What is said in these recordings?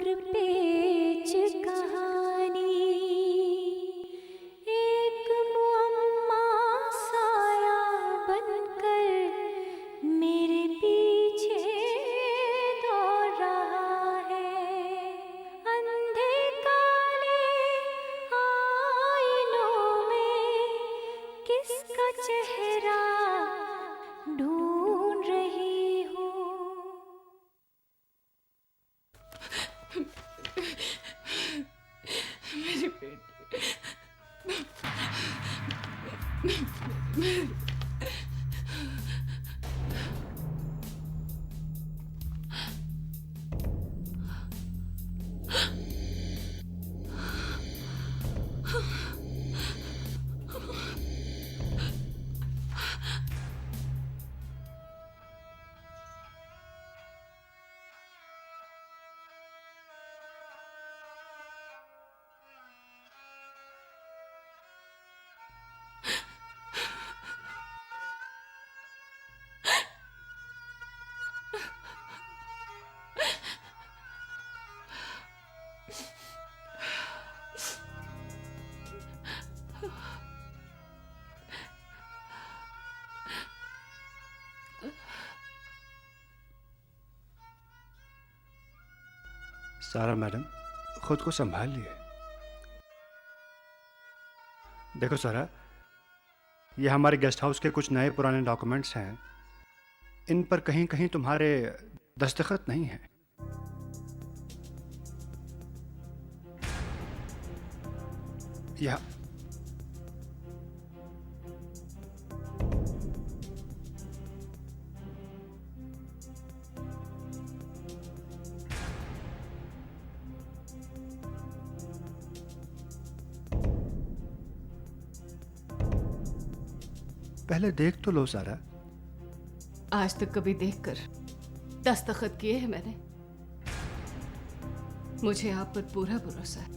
पेच कहानी, एक मुअम्मा साया बनकर मेरे पीछे दौड़ रहा है। अंधे काले आईनों में किसका चेहरा ढूंढ रही हूँ। मेरी बेटी। सारा मैडम, खुद को संभाल लिए। देखो सारा, ये हमारे गेस्ट हाउस के कुछ नए पुराने डॉक्यूमेंट्स हैं। इन पर कहीं कहीं तुम्हारे दस्तखत नहीं हैं। यह पहले देख तो लो सारा। आज तक कभी देखकर दस्तखत किए हैं मैंने। मुझे आप पर पूरा भरोसा है।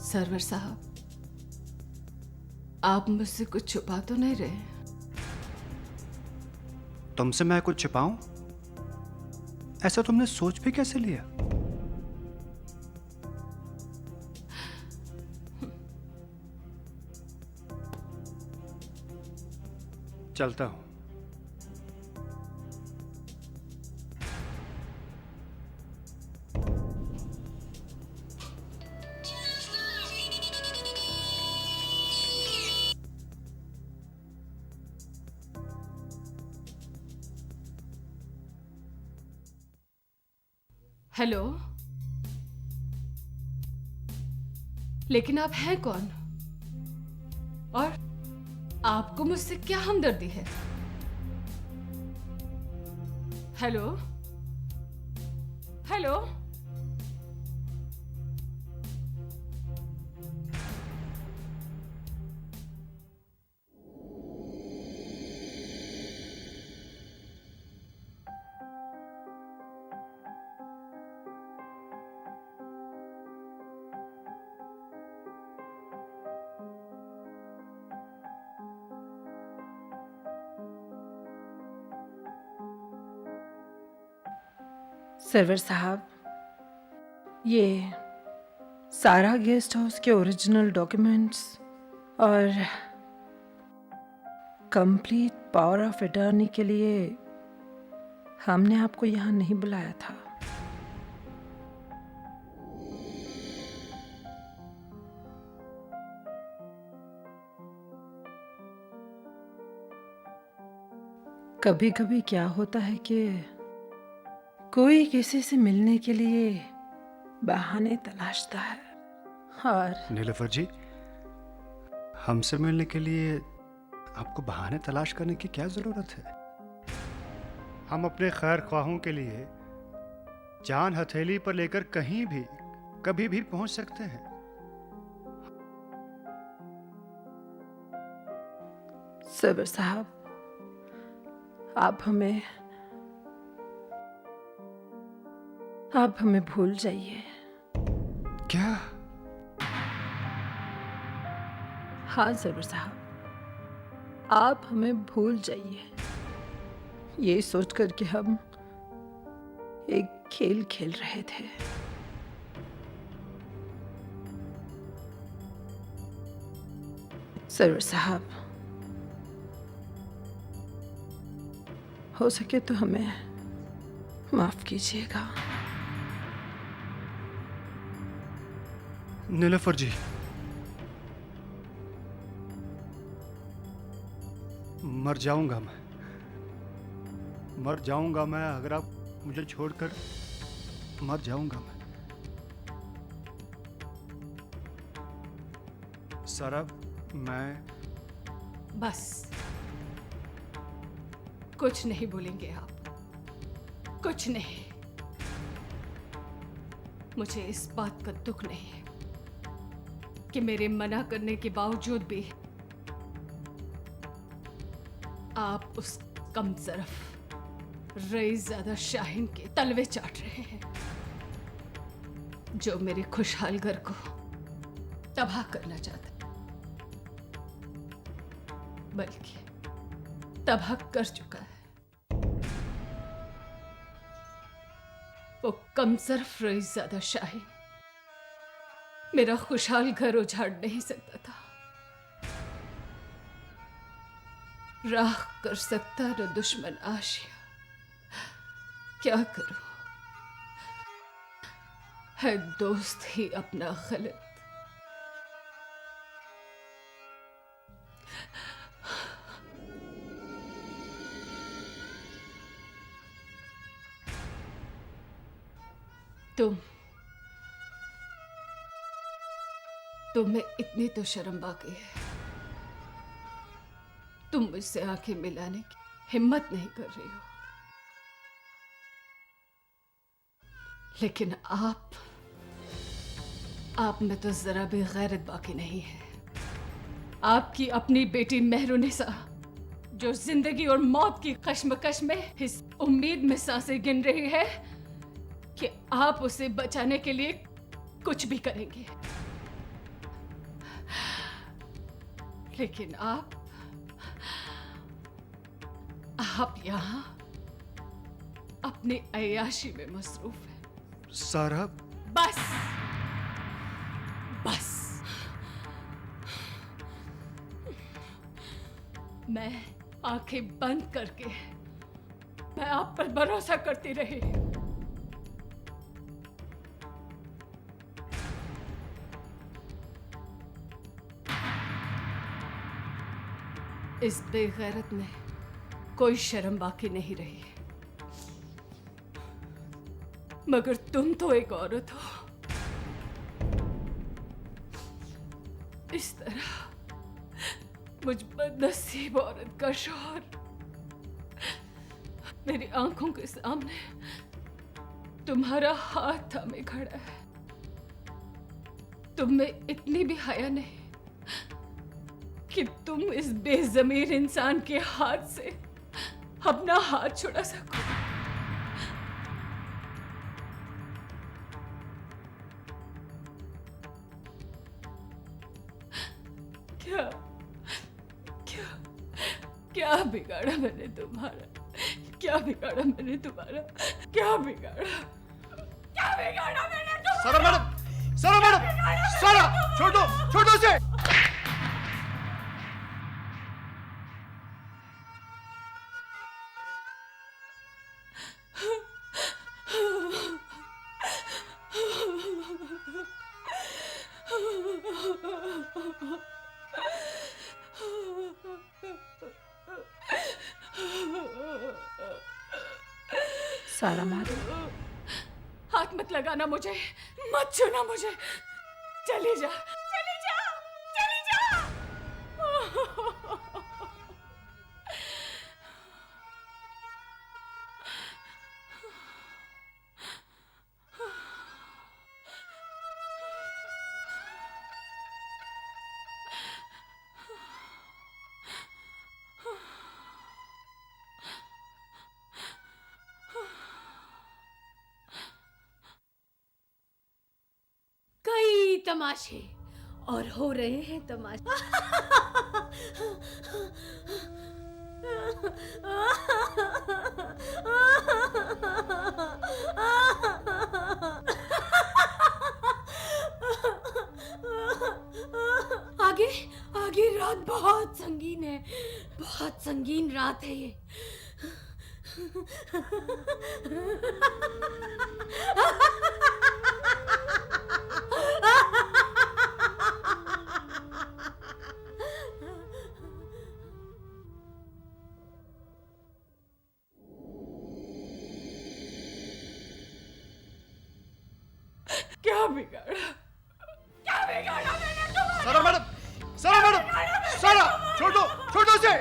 सरवर साहब, आप मुझसे कुछ छुपा तो नहीं रहे? तुमसे मैं कुछ छिपाऊं? ऐसा तुमने सोच भी कैसे लिया? चलता हूं। हेलो, लेकिन आप हैं कौन? और आपको मुझसे क्या हमदर्दी है? हेलो हेलो, सरवर साहब, ये सारा गेस्ट हाउस के ओरिजिनल डॉक्यूमेंट्स और कंप्लीट पावर ऑफ अटॉर्नी के लिए हमने आपको यहाँ नहीं बुलाया था। कभी कभी क्या होता है कि कोई किसी से मिलने के लिए बहाने तलाशता है। और नीलोफर जी, हमसे मिलने के लिए आपको बहाने तलाश करने की क्या जरूरत है? हम अपने खैर ख्वाहों के लिए जान हथेली पर लेकर कहीं भी कभी भी पहुंच सकते हैं। सरवर साहब, आप हमें भूल जाइए। क्या? हाँ जरूर साहब, आप हमें भूल जाइए। ये सोचकर कि हम एक खेल खेल रहे थे। जरूर साहब, हो सके तो हमें माफ कीजिएगा। नीलोफर जी, मर जाऊंगा मैं अगर आप मुझे छोड़कर, मर जाऊंगा मैं। सरब, मैं बस, कुछ नहीं बोलेंगे आप, कुछ नहीं। मुझे इस बात का दुख नहीं है कि मेरे मना करने के बावजूद भी आप उस कमजरफ रईसज़ादा शाहीन के तलवे चाट रहे हैं, जो मेरे खुशहाल घर को तबाह करना चाहता है, बल्कि तबाह कर चुका है। वो कमजरफ रईसज़ादा शाहीन मेरा खुशहाल घर उजाड़ नहीं सकता था, राख कर सकता न दुश्मन आशिया। क्या करूं, है दोस्त ही अपना गलत। तुम्हें इतनी तो शर्म बाकी है, तुम मुझसे आंखें मिलाने की हिम्मत नहीं कर रही हो। लेकिन आप में तो जरा भी गैरत बाकी नहीं है। आपकी अपनी बेटी मेहरुनिसा, जो जिंदगी और मौत की कश्मकश में इस उम्मीद में सांसें गिन रही है कि आप उसे बचाने के लिए कुछ भी करेंगे, लेकिन आप यहां अपनी अय्याशी में मसरूफ हैं। सरब, बस, मैं आंखें बंद करके मैं आप पर भरोसा करती रही। इस बेगैरत में कोई शर्म बाकी नहीं रही, मगर तुम तो एक औरत हो। इस तरह मुझ बदनसीब औरत का शौहर मेरी आंखों के सामने तुम्हारा हाथ थामे खड़ा है। तुम में इतनी भी हया नहीं कि तुम इस बेजमीर इंसान के हाथ से अपना हाथ छुड़ा सको। क्या क्या क्या बिगाड़ा मैंने तुम्हारा? क्या बिगाड़ा मैंने तुम्हारा? क्या बिगाड़ा मैंने तुम्हारा? सरब मैडम, सरब मैडम, सरब, छोड़ दो उसे। सारा मारो। हाथ मत लगाना मुझे, मत छूना मुझे। चली जा। कई तमाशे और हो रहे हैं तमाशे। आगे आगे रात बहुत संगीन है, बहुत संगीन रात है ये। क्या बिगाड़ा, क्या बिगाड़ा मैंने तुम्हारा? सारा मैडम, सारा मैडम, सारा छोड़ो, छोड़ो उसे।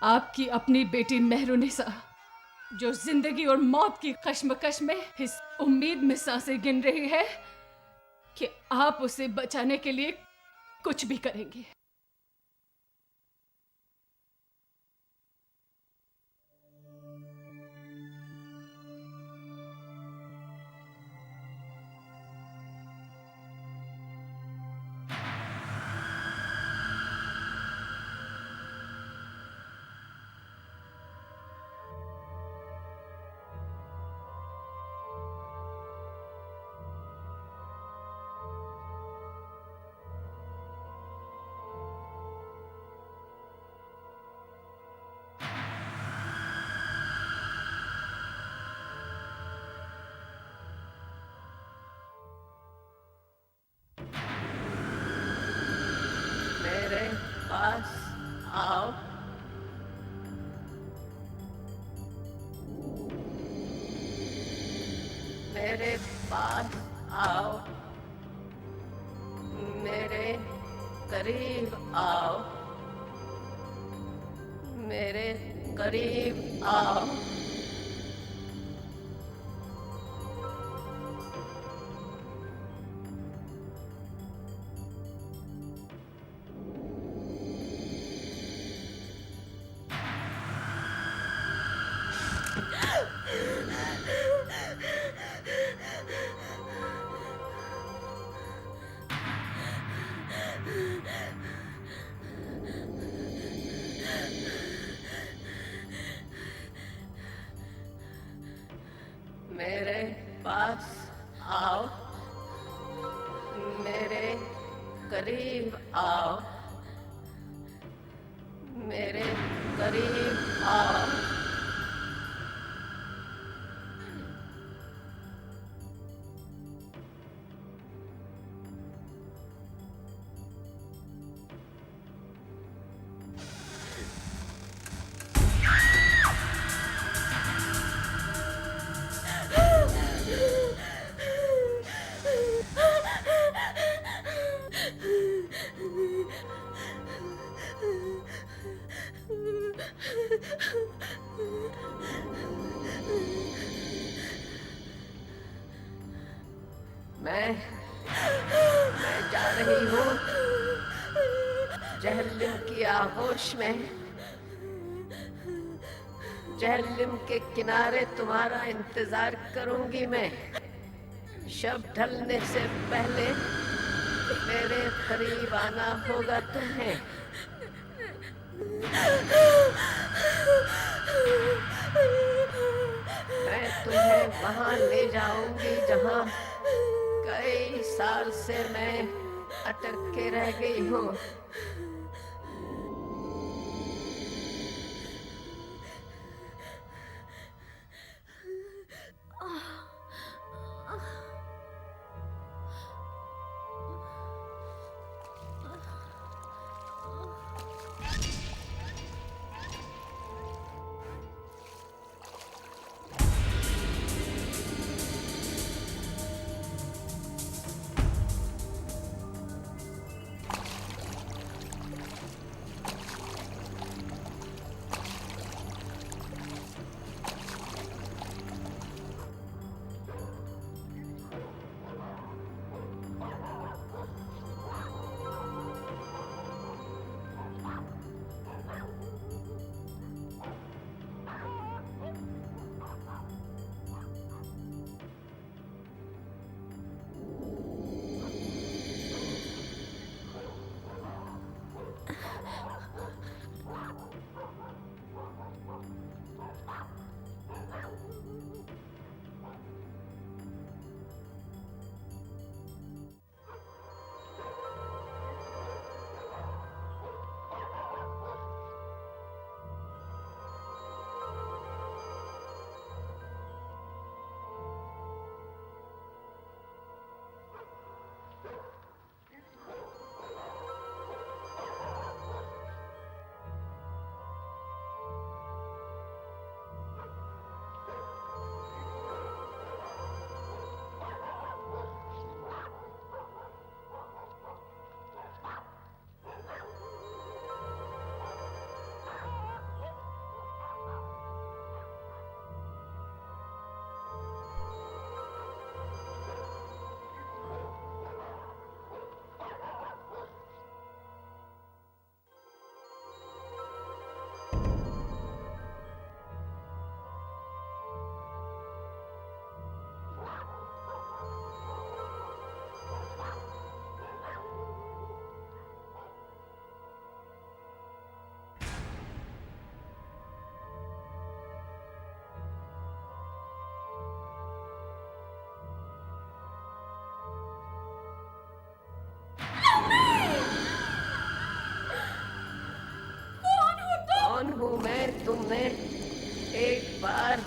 आपकी अपनी बेटी मेहरुनिसा, जो जिंदगी और मौत की कश्मकश में इस उम्मीद में सांसें गिन रही है कि आप उसे बचाने के लिए कुछ भी करेंगे। मेरे पास आओ। मेरे पास आओ। मेरे करीब आओ। मेरे करीब आओ। मेरे पास आओ। मेरे करीब आओ। मेरे करीब आओ। मैं जा रही हूँ जहन्नुम की आगोश में। जहन्नुम के किनारे तुम्हारा इंतजार करूंगी मैं। शब ढलने से पहले मेरे करीब आना होगा तुम्हें। मैं तुम्हें वहां ले जाऊंगी जहां कई साल से मैं अटक के रह गई हूँ।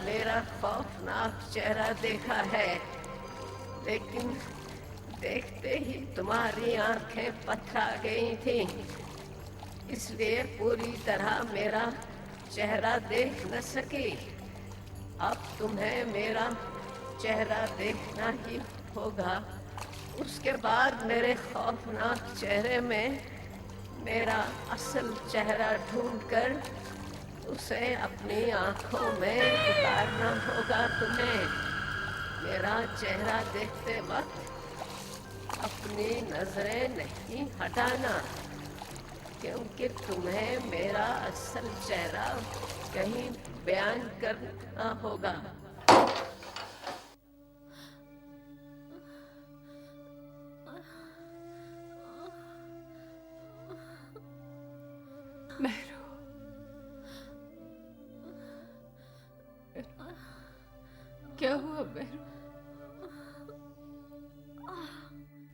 मेरा खौफनाक चेहरा देखा है, लेकिन देखते ही तुम्हारी आंखें पथरा गई थी, इसलिए पूरी तरह मेरा चेहरा देख न सकी। अब तुम्हें मेरा चेहरा देखना ही होगा। उसके बाद मेरे खौफनाक चेहरे में मेरा असल चेहरा ढूंढकर उसे अपनी आंखों में उतारना होगा तुम्हें। मेरा चेहरा देखते वक्त अपनी नजरें नहीं हटाना, क्योंकि तुम्हें मेरा असल चेहरा कहीं बयान करना होगा। मेहरू, क्या हुआ मेहरू?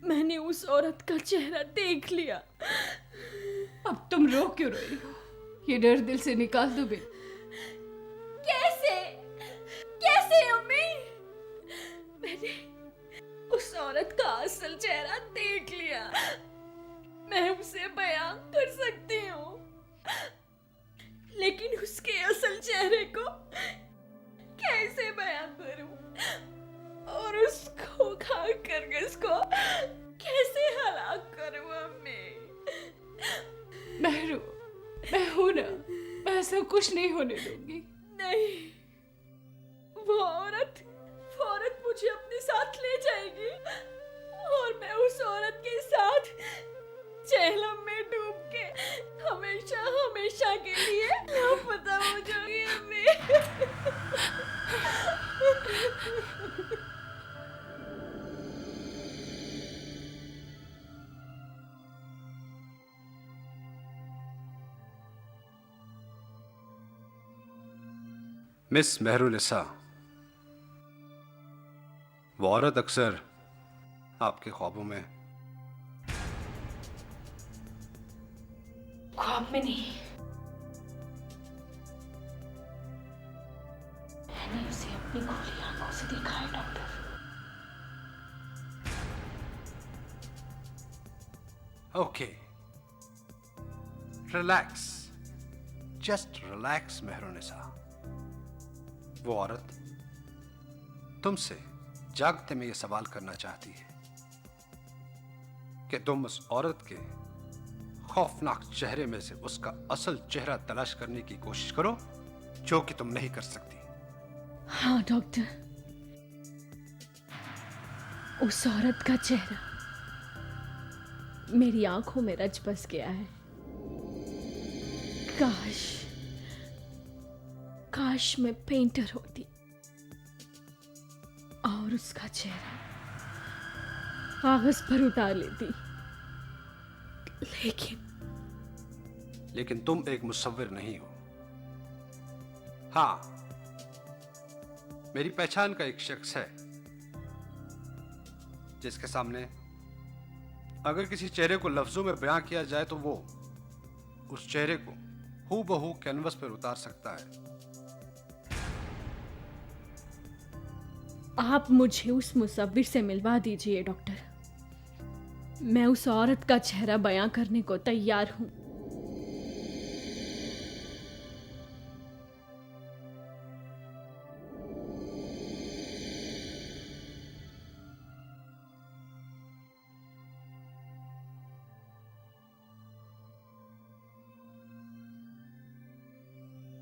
मैंने उस औरत का चेहरा देख लिया। अब तुम रो क्यों रही हो? ये डर दिल से निकाल दो बेटा। कैसे कैसे अम्मी? मैंने उस औरत का असल चेहरा देख लिया। मैं उसे बयान कर सकती हूँ, लेकिन उसके असल चेहरे को कैसे बयान करूं? और उस खोखा खरगोश को कैसे हलाक करूं अम्मी? मेहरू, मैं हूं ना, मैं ऐसा कुछ नहीं होने दूंगी। नहीं, वो औरत मुझे अपने साथ ले जाएगी और मैं उस औरत के साथ जहलम में डूब के हमेशा हमेशा के लिए लापता हो जाऊंगी अम्मी। मिस मेहरुनिसा, वो औरत अक्सर आपके ख्वाबों में। ख्वाब में नहीं, मैंने उसे अपनी खुली आंखों से देखा है doctor. Okay, relax, just relax Mehrunnisa. वो औरत तुमसे जागते में ये सवाल करना चाहती है कि तुम उस औरत के खौफनाक चेहरे में से उसका असल चेहरा तलाश करने की कोशिश करो, जो कि तुम नहीं कर सकती। हाँ डॉक्टर, उस औरत का चेहरा मेरी आंखों में रच बस गया है। काश मैं पेंटर होती और उसका चेहरा कागज पर उतार लेती, लेकिन तुम एक मुसव्विर नहीं हो। हाँ, मेरी पहचान का एक शख्स है जिसके सामने अगर किसी चेहरे को लफ्जों में बयां किया जाए तो वो उस चेहरे को हूबहू कैनवस पर उतार सकता है। आप मुझे उस मुसव्विर से मिलवा दीजिए डॉक्टर। मैं उस औरत का चेहरा बयां करने को तैयार हूं।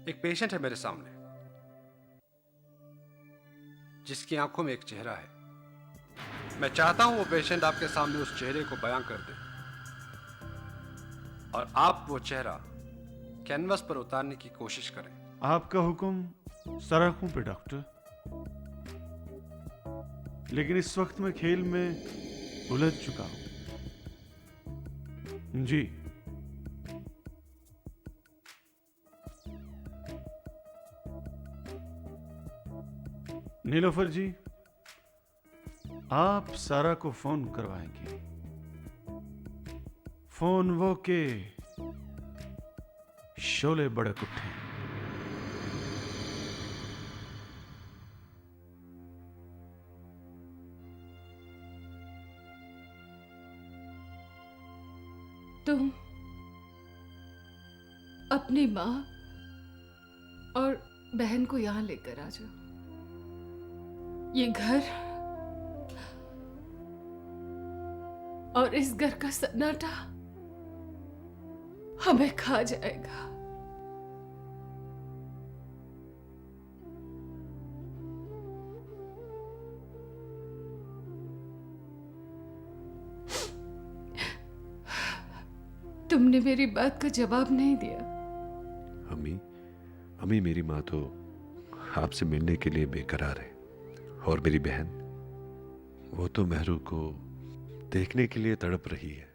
एक पेशेंट है मेरे सामने जिसकी आंखों में एक चेहरा है। मैं चाहता हूं वो पेशेंट आपके सामने उस चेहरे को बयां कर दे और आप वो चेहरा कैनवस पर उतारने की कोशिश करें। आपका हुक्म सराखों पे डॉक्टर, लेकिन इस वक्त मैं खेल में उलझ चुका हूं। जी, नीलोफर जी, आप सारा को फोन करवाएंगे। फोन वो के शोले बड़क उठे। तुम अपनी माँ और बहन को यहाँ लेकर आ जाओ। ये घर और इस घर का सन्नाटा हमें खा जाएगा। तुमने मेरी बात का जवाब नहीं दिया। अम्मी, अम्मी मेरी माँ तो आपसे मिलने के लिए बेकरार है, और मेरी बहन, वो तो मेहरू को देखने के लिए तड़प रही है।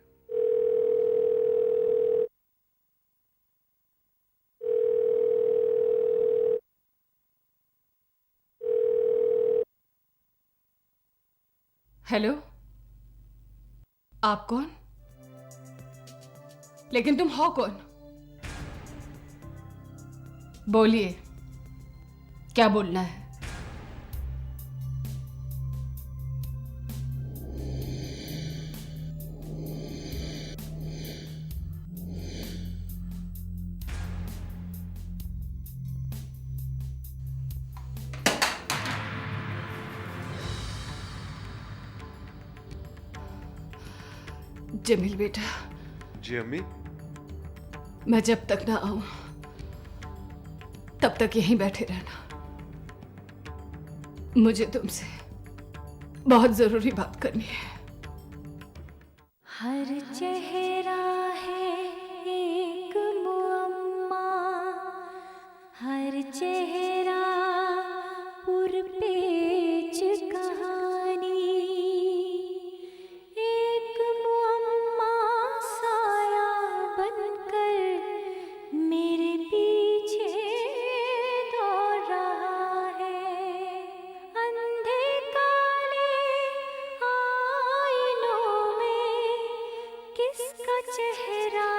हेलो, आप कौन? लेकिन तुम हो कौन? बोलिए, क्या बोलना है? जमील बेटा, जी अम्मी। मैं जब तक ना आऊं तब तक यहीं बैठे रहना। मुझे तुमसे बहुत जरूरी बात करनी है। हर चेहरा है एक मुअम्मा, हर चेहरा पुरपेच कहानी, एक मुअम्मा साया बनकर मेरे पीछे दौड़ रहा है। अंधे काले आईनों में किसका चेहरा